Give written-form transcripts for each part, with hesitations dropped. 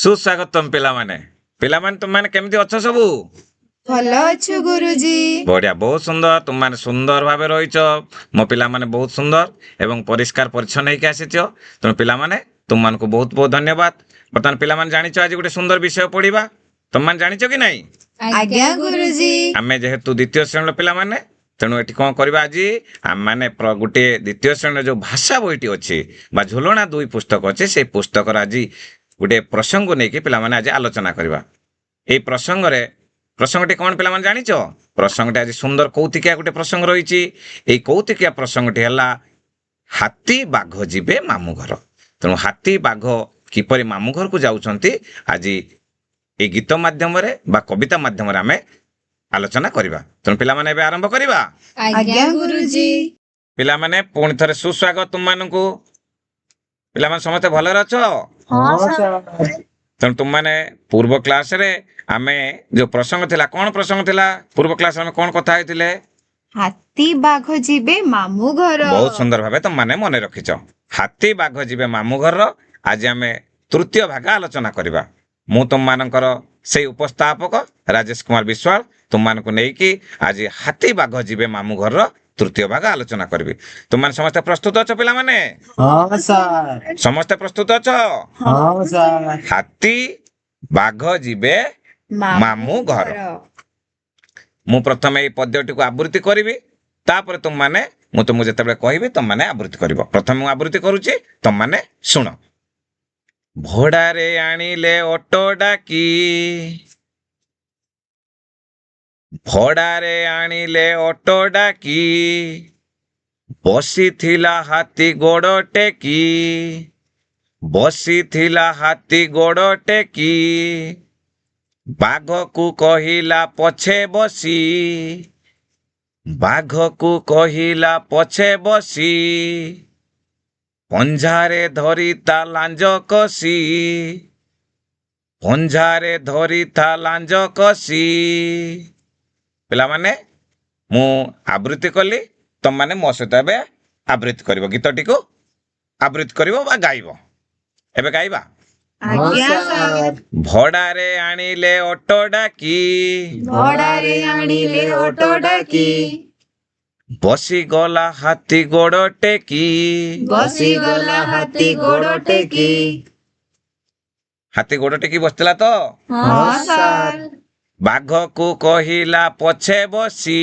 सुस्वागतम पिलामाने पिलामाने तुम माने केमती अच्छ सबू ଭଲ ଅଛୁ ଗୁରୁଜୀ। बढ़िया बहुत सुंदर तुम माने सुंदर भावे रहिछ मो पिला माने बहुत सुंदर एवं परिष्कार परिच्छन्न हेकि आसीछ तुम पिला माने तुम मानको बहुत बहुत धन्यवाद। बर्तमान पिला माने जानिछ आज गोटे सुंदर विषय पढ़िबा तुम माने जानिछ कि नहीं आज्ञा गुरुजी। आमे जेहेतु द्वितीय श्रेणी पिला माने तेणु एटी कौन करवा आज आम माने गोटे द्वितीय श्रेणी जो भाषा बहीटी अच्छी बा झोलना दुई पुस्तक अच्छे से पुस्तक आज गोटे प्रसंग नहीं कि पिला माने आज आलोचना करवा ए प्रसंगटी कौन पिला माने जानिछ प्रसंगटी आज सुंदर कौतिकिया गोटे प्रसंग रही ए कौतिकिया प्रसंगटी है हाथी बाघ जीवे मामू घर तेणु हाथी बाघ किपरि मामू घर को जाउछंती आज ए गीत माध्यम बा कविता माध्यम आमे आलोचना करवा तेणु पिला माने एबे आरंभ करवा आज्ञा गुरुजी। पिला माने पुणी थरे सुस्वागत तुम मानकु पिला माने समस्त भले अछ तेणु तुम माने पूर्व क्लास रे आमे जो प्रसंग थिला कौन प्रसंग थिला पूर्व क्लास में कौन कथा होइतिले हाथी बाघ जीवे मामू घर। बहुत सुंदर भावे तुम माने मने रखिछ हाथी बाघ जीवे मामू घर आज आमे तृतीय भाग आलोचना करवा मु तुम मानकर से उपस्थापक राजेश कुमार विश्वाल तुम मानकु नेकी आज हाथी बाघ जीवे मामू घर तृतीय भाग आलोचना करबी तुम माने समस्त प्रस्तुत अछ पिला माने हाँ सर। समस्त प्रस्तुत अछ हाँ सर। हाथी बाघ जीवे मामू घर मु प्रथम ए पद्यटी को आवृत्ति करी तापर तुम माने मु तुमको जेतेबेले कहबी तुम माने आवृत्ति करिवो प्रथम मु आवृत्ति करूची तुम माने सुन भोडारे आनिले ऑटो डाकी भोडारे आनिले ऑटो डाकी बसी थिला हाथी गोड़ टेकी बसी थिला हाथी गोड़ टेकी बाघ को कहिला पछे बसी बाघ को कहिला पछे बसी पंझारे धरी ता लांज कसी पंझारे धरी ता लांज कसी पिला माने मु आवृत्ति कली तुम माने मो सहित एबे आवृत्ति करिवो गीतटी को आवृत्ति करिवो बा गाइबो एबे गाइबा आज्ञा सर। भड़ारे आनिले ऑटो डाकी भड़ारे आनिले ऑटो डाकी बसी गला हाथी गोड़ टेकी बसी गला हाथी गोड़ टेकी। हाथी गोड़ टेकी बसला तो हाँ सर। बाघ को कहिला पछे बसी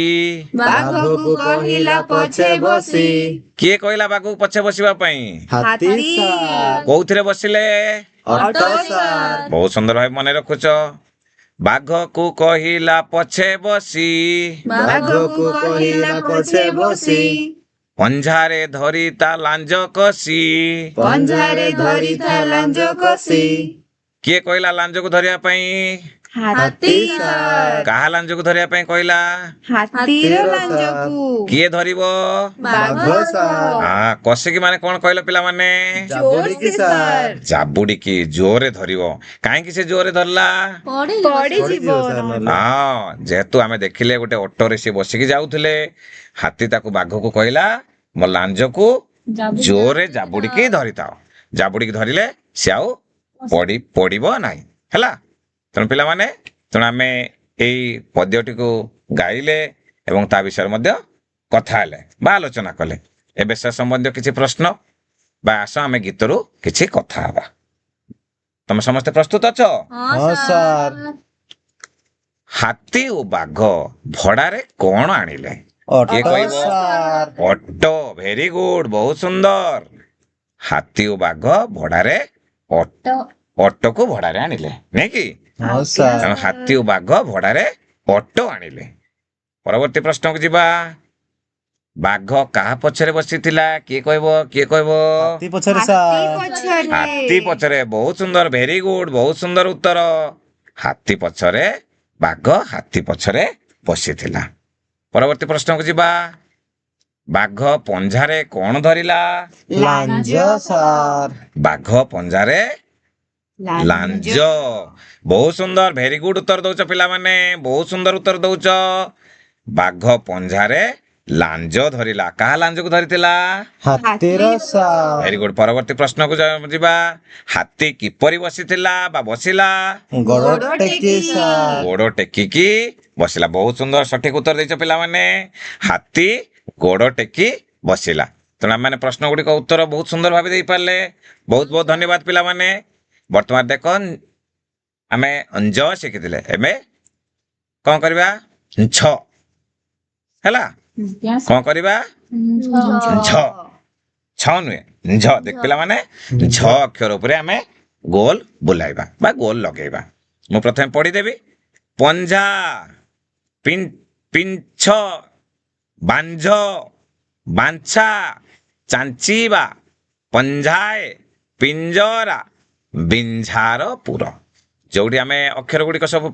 बाघ को कहिला पछे बसी किए कहिला बाघ को पछे बसिबा पई हाथी सर। कोउथरे बसिले ऑटो सर। बहुत सुंदर भाई मने रखुछ बाघ को कहिला पछे बसी बाघ को कहिला पछे बसी पंझारे धरी ता लांज कसी पंझारे धरी ता लांज कसी किए कहिला लांज को धरिया पई हाथी सर। काहा लांज को धरिया पई कहिला हाथी रो लांज को किए धरिबो बाघ सर। हां कसिकी माने कोन कहले पिला माने जोर से सर जाबुडी की जोरे धरिबो काहे कि से जोरे धरला पड़ी जीवो। हां जेतु आमे देखिले गोटे ऑटो रे से बसिकी जाउथले हाथी ताको बाघ को कहला मो लांज को जोरे जाबुडी की धरिताओ जाबुडी की धरिले से आउ पड़िबो नाही हला तेणु पिला माने तेणु आमे एई पद्यटी को गाइले एवं ता विषय मध्य कथा हेले बा आलोचना कले एबे से संबंधी किछि प्रश्न बा आस आमे गीतरू किछि कथा हबा तमे समस्त प्रस्तुत अछ हाँ सर। हाथी ओ बाघ भड़ारे कोन आनिले ऑटो कहबो? सर। ऑटो वेरी गुड बहुत सुंदर हाथी ओ बाघ भड़ारे ऑटो को भड़ारे आनिले नहीं कि हाँ सर। तेणु हाथी ओ बाघ भड़ारे ऑटो आनिले परवर्ती प्रश्न को जीवा बाघ काहा पछरे बसिथिला किए कहबो हाथी पछरे सर। हाथी पछरे बहुत सुंदर वेरी गुड बहुत सुंदर उत्तर हाथी पछरे बाघ हाथी पछरे बसिथिला परवर्ती प्रश्न को जीवा बाघ पंझारे कोन धरिला लांज सर। बाघ पंझारे लांज बहुत सुंदर वेरी गुड उत्तर दउछ पिला माने बहुत सुंदर उत्तर दउछ बाघ पंझारे ଲାଞ୍ଜ ଧରିଲା। କାହା ଲାଞ୍ଜକୁ ଧରିଥିଲା? ହାତୀର ସାର୍। Very good. ପରବର୍ତ୍ତୀ ପ୍ରଶ୍ନକୁ ଯିବା। ହାତୀ କିପରି ବସିଥିଲା ବା ବସିଲା? ଗୋଡ଼ ଟେକି ସାର୍। ଗୋଡ ଟେକିକି ବସିଲା। ବହୁତ ସୁନ୍ଦର ସଠିକ ଉତ୍ତର ଦେଇଛ ପିଲାମାନେ। ହାତୀ ଗୋଡ ଟେକି ବସିଲା। ତେଣୁ ଆମେ ପ୍ରଶ୍ନ ଗୁଡିକ ଉତ୍ତର ବହୁତ ସୁନ୍ଦର ଭାବେ ଦେଇପାରିଲେ। ବହୁତ ବହୁତ ଧନ୍ୟବାଦ ପିଲାମାନେ। ବର୍ତ୍ତମାନ ଦେଖ ଆମେ ଜ ଶିଖିଥିଲେ, ଏବେ କଣ କରିବା? ଝ ହେଲା। କଣ କରିବା? ଝ ଛ ନୁହେଁ, ଝ। ଦେଖ ପିଲାମାନେ, ଝ ଅକ୍ଷର ଉପରେ ଆମେ ଗୋଲ ବୁଲାଇବା ବା ଗୋଲ ଲଗେଇବା। ମୁଁ ପ୍ରଥମେ ପଢିଦେବି। ପଞ୍ଝା, ପିଞ୍ଛ, ବାଞ୍ଝ, ବାଞ୍ଛା, ଚାଞ୍ଚିବା, ପଞ୍ଝାଏ, ପିଞ୍ଜରା, ବିଞ୍ଝାର ପୁର। ଯୋଉଠି ଆମେ ଅକ୍ଷର ଗୁଡିକ ସବୁ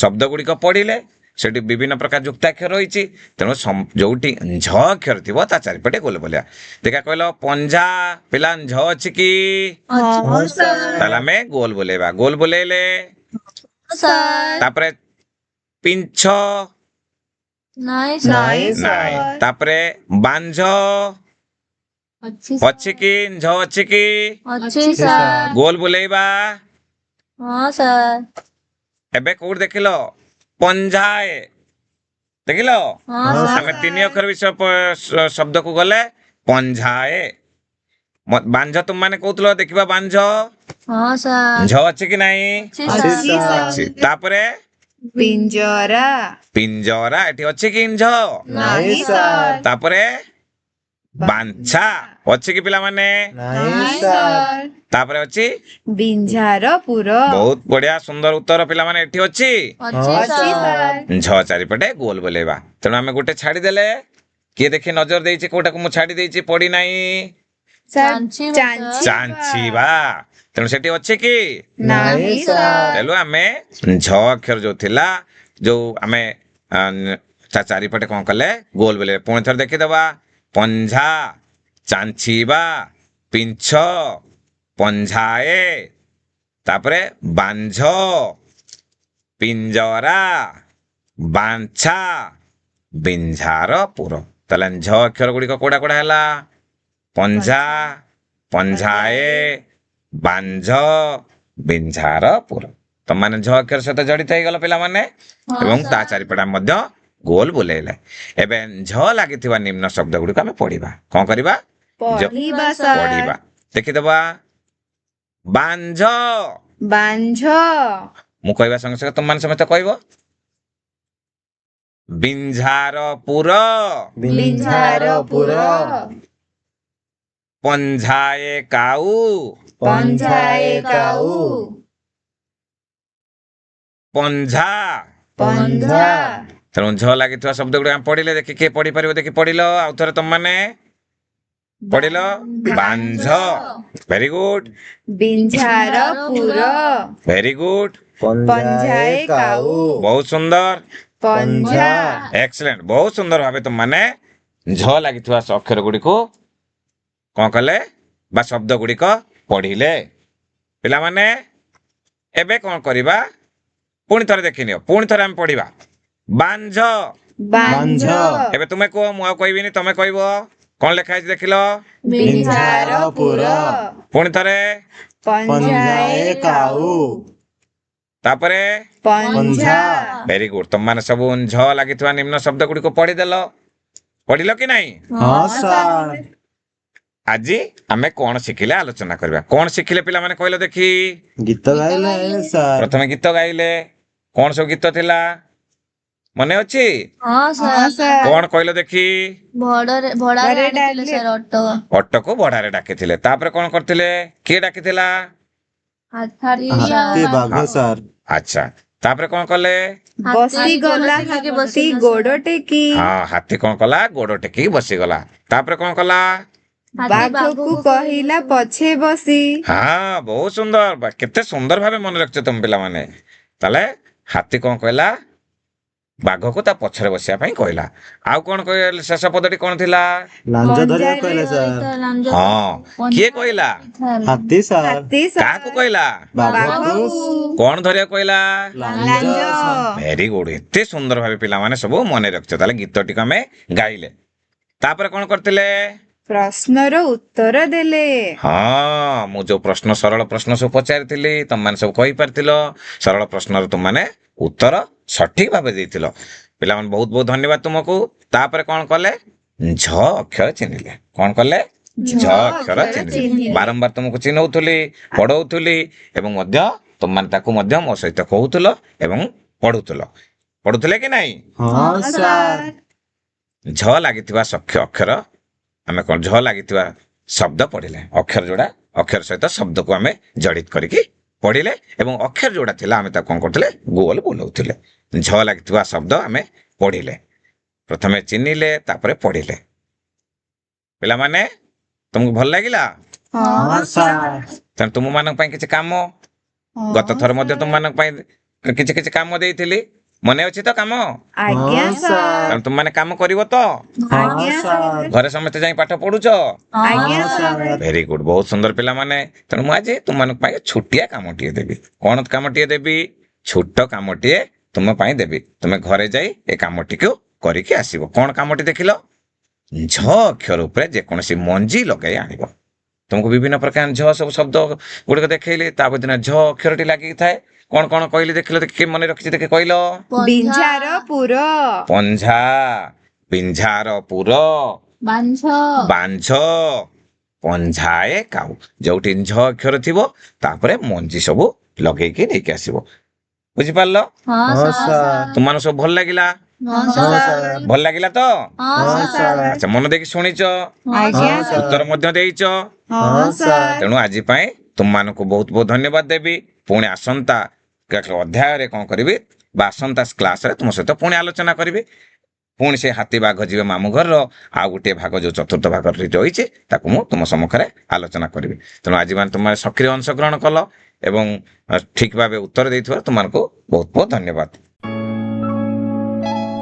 ଶବ୍ଦ ଗୁଡିକ ପଢିଲେ ସେଠି ବିଭିନ୍ନ ପ୍ରକାର ଯୁକ୍ତାକ୍ଷର ରହିଛି। ତେଣୁ ଯୋଉଠି ଝ ଅକ୍ଷର ଥିବ ତା ଚାରିପଟେ ଗୋଲ ବୁଲେଇବା। ଦେଖିଆ କହିଲ, ପଞ୍ଝା ପିଲା ଝ ଅଛି କି? ତାହେଲେ ଆମେ ଗୋଲ ବୁଲେଇବା। ଗୋଲ ବୁଲେଇଲେ ତାପରେ ପିଞ୍ଛ ନାଇଁ ନାଇଁ ନାଇଁ, ସାର୍। ତାପରେ ବାଞ୍ଝ ଅଛି କି? ଝ ଅଛି କି? ଅଛି ସାର୍। ଗୋଲ ବୁଲେଇବା। ହଁ ସାର୍। ଏବେ କୋଉଠି ଦେଖିଲ? ପଞ୍ଝାଏ ଦେଖିଲ? ହଁ ହଁ ସାର୍। ଆମେ ତିନି ଅକ୍ଷର ବିଷୟ ଶବ୍ଦକୁ ଗଲେ ପଞ୍ଝାଏ। ବାଞ୍ଝ ତୁମ ମାନେ କହୁଥିଲ, ଦେଖିବା ବାଞ୍ଝ ହଁ ସାର୍। ଝ ଅଛି କି ନାଇଁ? ଅଛି ସାର୍। ଅଛି। ତାପରେ ପିଞ୍ଜରା ପିଞ୍ଜରା, ଏଠି ଅଛି କି ଝ? ନାଇଁ ସାର୍। ତାପରେ ବାଞ୍ଛା ଅଛି କି ପିଲାମାନେ? ନାଇଁ ସାର୍। ତାପରେ ଅଛି ବିଞ୍ଝାର ପୁର। ବହୁତ ବଢିଆ ସୁନ୍ଦର ଉତ୍ତର ପିଲାମାନେ। ଏଠି ଅଛି ଅଛି ଅଛି ସାର୍। ସାର୍। ଝ ଚାରିପଟେ ଗୋଲ ବୁଲେଇବା। ତେଣୁ ଆମେ ଗୋଟେ ଛାଡିଦେଲେ। କିଏ ଦେଖି ନଜର ଦେଇଛି କୋଉଟାକୁ ମୁଁ ଛାଡି ଦେଇଛି, ପଡି ନାହିଁ? ଚାଞ୍ଚିବା ସାର୍। ଚାଞ୍ଚିବା। ତେଣୁ ସେଠି ଅଛି କି? ନାହିଁ ସାର୍। ତେଣୁ ଆମେ ଝ ଅକ୍ଷର ଯୋଉ ଥିଲା, ଯୋଉ ଆମେ ତା ଚାରିପଟେ କଣ କଲେ? ଗୋଲ ବୁଲେଇବା। ପୁଣି ଥରେ ଦେଖିଦବା। ପଞ୍ଝା, ଚାଞ୍ଚିବା, ପିଞ୍ଛ, ପଞ୍ଝାଏ, ତାପରେ ବାଞ୍ଝ, ପିଞ୍ଜରା, ବାଞ୍ଛା, ବିଞ୍ଝାର ପୁର। ତାହେଲେ ଝ ଅକ୍ଷର ଗୁଡିକ କୋଉଟା କୋଉଟା ହେଲା? ପଞ୍ଝା, ପଞ୍ଝାଏ, ବାଞ୍ଝ, ବିଞ୍ଝାର ପୁର। ତମାନେ ଝ ଅକ୍ଷର ସହିତ ଜଡିତ ହେଇଗଲ ପିଲାମାନେ। ଏବଂ ତା ଚାରିପଟେ ମଧ୍ୟ ଗୋଲ ବୁଲେଇଲେ। ଏବେ ଝ ଲାଗିଥିବା ନିମ୍ନ ଶବ୍ଦ ଗୁଡିକ ଆମେ ପଢିବା। କଣ କରିବା? ପଢିବା ସାର୍। ପଢିବା। ଦେଖିଦବା। ବାଞ୍ଝ। ବାଞ୍ଝ। ମୁଁ କହିବା ସଙ୍ଗେ ସଙ୍ଗେ ତମମାନେ ସମସ୍ତେ କହିବ। ବିଞ୍ଝାର ପୁର। ବିଞ୍ଝାର ପୁର। ପଞ୍ଝାଏ କାଉ। ପଞ୍ଝାଏ କାଉ। ପଞ୍ଝା। ପଞ୍ଝା। ତେଣୁ ଝ ଲାଗିଥିବା ଶବ୍ଦ ଗୁଡିକ ଆମେ ପଢିଲେ। ଦେଖି କିଏ ପଢିପାରିବ? ଦେଖି ପଢିଲ ଆଉ ଥରେ ତମମାନେ ପଢିଲ। ବାଞ୍ଝ। Very good. ବିଞ୍ଝାର ପୁର। Very good. ପଞ୍ଝାଏ କାଉ। ବହୁତ ସୁନ୍ଦର। ପଞ୍ଝା। ଏକ୍ସଲେଣ୍ଟ। ବହୁତ ସୁନ୍ଦର ଭାବେ ତମମାନେ ଝ ଲାଗିଥିବା ଅକ୍ଷର ଗୁଡିକୁ କଣ କଲେ? ବା ଶବ୍ଦ ଗୁଡିକ ପଢିଲେ। ପିଲାମାନେ ଏବେ କଣ କରିବା? ପୁଣି ଥରେ ଦେଖିନିଅ। ପୁଣି ଥରେ ଆମେ ପଢିବା। ବାଞ୍ଝ। ବାଞ୍ଝ। ଏବେ ତୁମେ କୁହ, ମୁଁ ଆଉ କହିବିନି, ତମେ କହିବ। କଣ ଲେଖା ହେଇଛି ଦେଖିଲ? ବିଞ୍ଝାର ପୁର। ପୁଣି ଥରେ। ପଞ୍ଝାଏ କାଉ। ତାପରେ ପଞ୍ଝା। Very good. ତମମାନେ ସବୁ ଝ ଲାଗିଥିବା ନିମ୍ନ ଶବ୍ଦ ଗୁଡିକୁ ପଢିଦେଲ। ପଢିଲ କି ନାଇଁ? ହଁ ସାର୍। ଆଜି ଆମେ କଣ ଶିଖିଲେ ଆଲୋଚନା କରିବା। କଣ ଶିଖିଲେ ପିଲାମାନେ କହିଲ ଦେଖି? ଗୀତ ଗାଇଲେ ସାର୍। ପ୍ରଥମେ ଗୀତ ଗାଇଲେ। କଣ ସବୁ ଗୀତ ଥିଲା ମନେ ଅଛି? ହଁ ସାର୍। କଣ କହିଲ ଦେଖି? ଭଡ଼ାରେ ଆଣିଥିଲେ ସାର୍ ଅଟୋ। ଅଟୋକୁ ଭଡାରେ ଡାକିଥିଲେ। ତାପରେ କଣ କରିଥିଲେ? କିଏ ଡାକିଥିଲା? ହାତୀ ହାତୀ ବାଘ ସାର୍। ଆଚ୍ଛା। ତାପରେ କଣ କଲେ? ବସି ଗଲା ହାତୀ ଗୋଡ଼ ଟେକି। ହଁ, ହାତୀ କଣ କଲା? ଗୋଡ ଟେକିକି ବସିଗଲା। ତାପରେ କଣ କଲା? ବାଘକୁ କହିଲା ପଛେ ବସି। ହଁ, ବହୁତ ସୁନ୍ଦର। କେତେ ସୁନ୍ଦର ଭାବେ ମନେ ରଖିଛ ତମ ପିଲାମାନେ। ତାହେଲେ ହାତୀ କଣ କହିଲା? ବାଘକୁ ତା ପଛରେ ବସିବା ପାଇଁ କହିଲା। ଆଉ କଣ କହିଲେ ଶେଷ ପଦଟି କଣ ଥିଲା? ଲାଞ୍ଜ ଧରିବାକୁ କହିଲେ ସାର୍। ହଁ, କିଏ କହିଲା? ହାତୀ ସାର୍। ହାତୀ ସାର୍। କାହାକୁ କହିଲା? ବାଘକୁ କଣ ଧରିବାକୁ କହିଲା? ଲାଞ୍ଜ ସାର୍। Very good. ଏତେ ସୁନ୍ଦର ଭାବେ ପିଲାମାନେ ସବୁ ମନେ ରଖିଛ। ତାହେଲେ ଗୀତଟିକୁ ଆମେ ଗାଇଲେ। ତାପରେ କଣ କରିଥିଲେ? ପ୍ରଶ୍ନର ଉତ୍ତର ଦେଲେ। ହଁ, ମୁଁ ଯୋଉ ପ୍ରଶ୍ନ ସରଳ ପ୍ରଶ୍ନ ସବୁ ପଚାରିଥିଲି ତମମାନେ ସବୁ କହିପାରିଥିଲ। ସରଳ ପ୍ରଶ୍ନର ତୁମମାନେ ଉତ୍ତର ସଠିକ ଭାବେ ଦେଇଥିଲ। ପିଲାମାନେ ବହୁତ ବହୁତ ଧନ୍ୟବାଦ ତୁମକୁ। ତାପରେ କଣ କଲେ? ଝ ଅକ୍ଷର ଚିହ୍ନିଲେ। କଣ କଲେ? ଝ ଅକ୍ଷର ଚିହ୍ନିଲେ। ବାରମ୍ବାର ତୁମକୁ ଚିହ୍ନଉଥିଲି, ପଢଉଥିଲି ଏବଂ ମଧ୍ୟ ତୁମମାନେ ତାକୁ ମଧ୍ୟ ମୋ ସହିତ କହୁଥିଲ ଏବଂ ପଢୁଥିଲେ କି ନାଇଁ? ହଁ ସାର୍। ଝ ଲାଗିଥିବା ଅକ୍ଷର ଆମେ କଣ ଝ ଲାଗିଥିବା ଶବ୍ଦ ପଢିଲେ। ଅକ୍ଷର ଯୋଉଟା ଅକ୍ଷର ସହିତ ଶବ୍ଦକୁ ଆମେ ଜଡିତ କରିକି ପଢିଲେ ଏବଂ ଅକ୍ଷର ଯୋଉଟା ଥିଲା ଆମେ ତାକୁ କଣ କରୁଥିଲେ? ଗୋଲ ବୁଲଉଥିଲେ। ଝ ଲାଗିଥିବା ଶବ୍ଦ ଆମେ ପଢିଲେ। ପ୍ରଥମେ ଚିହ୍ନିଲେ ତାପରେ ପଢିଲେ। ପିଲାମାନେ ତମକୁ ଭଲ ଲାଗିଲା? ହଁ ସାର୍। ତେଣୁ ତୁମମାନଙ୍କ ପାଇଁ କିଛି କାମ ଗତ ଥର ମଧ୍ୟ ତୁମମାନଙ୍କ ପାଇଁ କିଛି କାମ ଦେଇଥିଲି। ମନେ ଅଛି ତ କାମ? ଆଜ୍ଞା ହଁ ସାର୍। ତେଣୁ ତୁମମାନେ କାମ କରିବ ତ? ହଁ ଆଜ୍ଞା ସାର୍। ଘରେ ସମସ୍ତେ ଯାଇ ପାଠ ପଢୁଛ? ଆଜ୍ଞା ହଁ ସାର୍। ସାର୍। Very good. ବହୁତ ସୁନ୍ଦର ପିଲାମାନେ। ତେଣୁ ମୁଁ ଆଜି ତୁମମାନଙ୍କ ପାଇଁ ଛୋଟିଆ କାମଟିଏ ଦେବି। କଣ କାମଟିଏ ଦେବି? ଛୋଟ କାମଟିଏ ତୁମ ପାଇଁ ଦେବି। ତୁମେ ଘରେ ଯାଇ ଏ କାମଟିକୁ କରିକି ଆସିବ। କଣ କାମଟି ଦେଖିଲ? ଝ ଅକ୍ଷର ଉପରେ ଯେକୌଣସି ମଞ୍ଜି ଲଗାଇ ଆଣିବ। ତୁମକୁ ବିଭିନ୍ନ ପ୍ରକାର ଝ ସବୁ ଶବ୍ଦ ଗୁଡିକ ଦେଖେଇଲି। ତା ଭିତରେ ଝ ଅକ୍ଷରଟି ଲାଗିକି ଥାଏ। କଣ କଣ କହିଲି ଦେଖିଲ? ଦେଖି ମନେ ରଖିଛି ଦେଖି କହିଲ? ବିଞ୍ଝାର ପୁର। ପଞ୍ଝା, ପିଞ୍ଝାର ପୁର, ବାଞ୍ଝ, ପଞ୍ଝାଏ କାଉ। ଯୋଉଠି ଝ ଅକ୍ଷର ଥିବ ତାପରେ ମଞ୍ଜି ସବୁ ଲଗେଇକି ନେଇକି ଆସିବ। ବୁଝିପାରିଲ? ହଁ ସାର୍। ତୁମମାନଙ୍କୁ ସବୁ ଭଲ ଲାଗିଲା? ହଁ ସାର୍। ଭଲ ଲାଗିଲା ତ? ହଁ ସାର୍। ଆଚ୍ଛା, ମନ ଦେଇକି ଶୁଣିଛ, ଆଜ୍ଞା ହଁ ସାର୍। ଉତ୍ତର ମଧ୍ୟ ଦେଇଛ। ହଁ ସାର୍। ତେଣୁ ଆଜି ପାଇଁ ତୁମମାନଙ୍କୁ ବହୁତ ବହୁତ ଧନ୍ୟବାଦ ଦେବି। ପୁଣି ଆସନ୍ତା ଅଧ୍ୟାୟରେ କଣ କରିବି ବା ଆସନ୍ତା କ୍ଲାସରେ ତୁମ ସହିତ ପୁଣି ଆଲୋଚନା କରିବି। ପୁଣି ସେ ହାତୀ ବାଘ ଯିବେ ମାମୁଁ ଘରର ଆଉ ଗୋଟିଏ ଭାଗ ଯୋଉ ଚତୁର୍ଥ ଭାଗ ରହିଛି ତାକୁ ମୁଁ ତୁମ ସମ୍ମୁଖରେ ଆଲୋଚନା କରିବି। ତେଣୁ ଆଜି ମାନେ ତୁମେ ସକ୍ରିୟ ଅଂଶଗ୍ରହଣ କଲ ଏବଂ ଠିକ ଭାବେ ଉତ୍ତର ଦେଇଥିବାରୁ ତୁମମାନଙ୍କୁ ବହୁତ ବହୁତ ଧନ୍ୟବାଦ।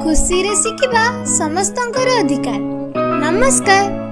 ଖୁସିରେ ଶିଖିବା ସମସ୍ତଙ୍କର ଅଧିକାର। ନମସ୍କାର।